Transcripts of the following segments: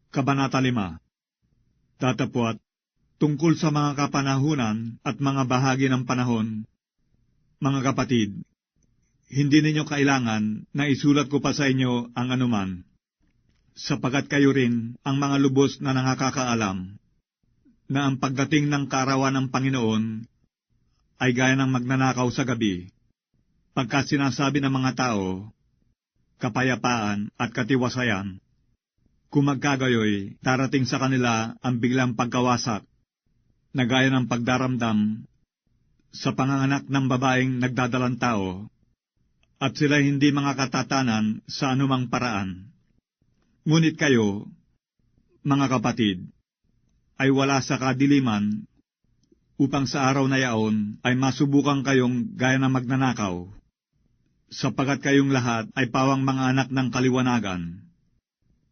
Kabanata 5. Tatapwat, tungkol sa mga kapanahunan at mga bahagi ng panahon, mga kapatid, hindi ninyo kailangan na isulat ko pa sa inyo ang anuman, sapagkat kayo rin ang mga lubos na nakakaalam, na ang pagdating ng kaarawan ng Panginoon ay gaya ng magnanakaw sa gabi, pagkat sinasabi ng mga tao, kapayapaan at katiwasayan. Kung magkagayoy, darating sa kanila ang biglang pagkawasak, na gaya ng pagdaramdam sa panganganak ng babaeng nagdadalang tao, at sila hindi mga katatanan sa anumang paraan. Ngunit kayo, mga kapatid, ay wala sa kadiliman, upang sa araw na yaon ay masubukan kayong gaya ng magnanakaw, sapagkat kayong lahat ay pawang mga anak ng kaliwanagan,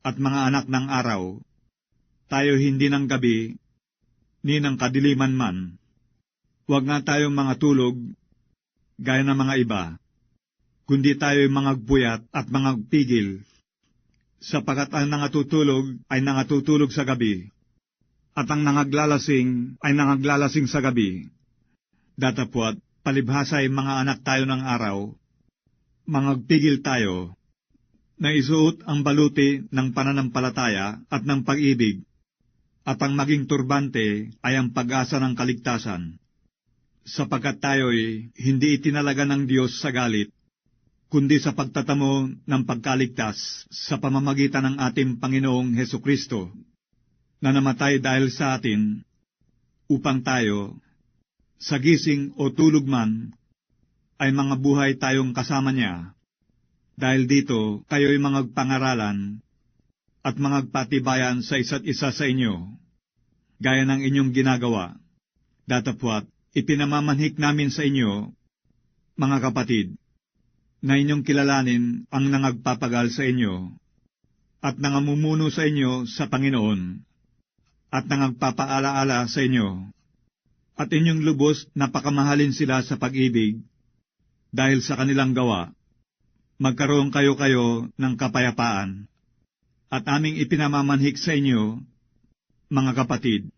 at mga anak ng araw. Tayo hindi ng gabi, ni ng kadiliman man. Huwag nga tayong mga tulog, gaya ng mga iba, kundi tayo'y mga buyat at mga pigil, sapagkat ang nangatutulog ay nangatutulog sa gabi, at ang nangaglalasing ay nangaglalasing sa gabi. Datapwat, palibhasa'y mga anak tayo ng araw, mangagpigil tayo, na isuot ang baluti ng pananampalataya at ng pag-ibig, at ang maging turbante ay ang pag-asa ng kaligtasan. Sapagkat tayo'y hindi itinalaga ng Diyos sa galit, kundi sa pagtatamo ng pagkaligtas sa pamamagitan ng ating Panginoong Hesukristo, na namatay dahil sa atin, upang tayo, sa gising o tulog man, ay mga buhay tayong kasama niya. Dahil dito, kayo'y mangagpangaralan at mangagpatibayan sa isa't isa sa inyo, gaya ng inyong ginagawa. Datapwat, ipinamamanhik namin sa inyo, mga kapatid, na inyong kilalanin ang nangagpapagal sa inyo, at nangamumuno sa inyo sa Panginoon, at nangagpapaalaala sa inyo, at inyong lubos na pakamahalin sila sa pag-ibig, dahil sa kanilang gawa. Magkaroon kayo ng kapayapaan, at aming ipinamamanhik sa inyo, mga kapatid,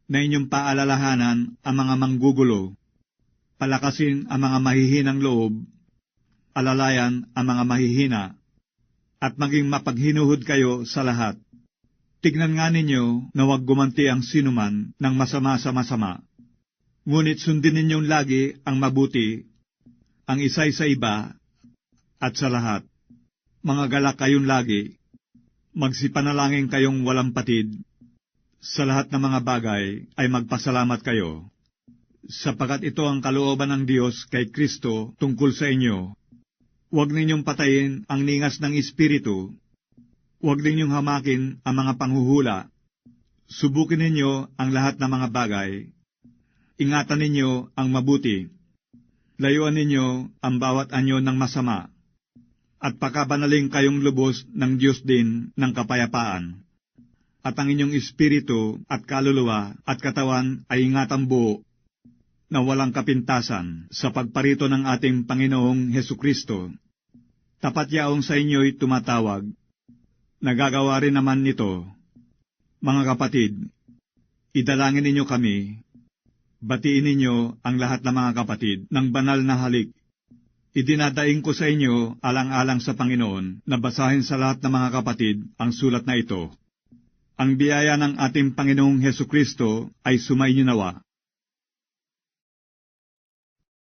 na inyong paalalahanan ang mga manggugulo, palakasin ang mga mahihinang loob, alalayan ang mga mahihina, at maging mapaghinuhod kayo sa lahat. Tignan nga ninyo na huwag gumanti ang sinuman ng masama sa masama, ngunit sundin ninyong lagi ang mabuti, ang isa'y sa iba, at sa lahat. Mga galak kayong lagi, magsipanalangin kayong walang patid, sa lahat ng mga bagay ay magpasalamat kayo, sapagkat ito ang kalooban ng Diyos kay Kristo tungkol sa inyo. Huwag ninyong patayin ang ningas ng Espiritu, huwag ninyong hamakin ang mga panghuhula, subukin ninyo ang lahat ng mga bagay, ingatan ninyo ang mabuti, layuan ninyo ang bawat anyo ng masama, at pakabanaling kayong lubos ng Diyos din ng kapayapaan. At ang inyong espiritu at kaluluwa at katawan ay ingatan buo, na walang kapintasan sa pagparito ng ating Panginoong Hesukristo. Tapat yaong sa inyo'y tumatawag, nagagawa rin naman nito. Mga kapatid, idalangin ninyo kami, batiin ninyo ang lahat ng mga kapatid ng banal na halik. Idinadaing ko sa inyo, alang-alang sa Panginoon, na basahin sa lahat ng mga kapatid ang sulat na ito. Ang biyaya ng ating Panginoong Hesukristo ay sumainyo nawa.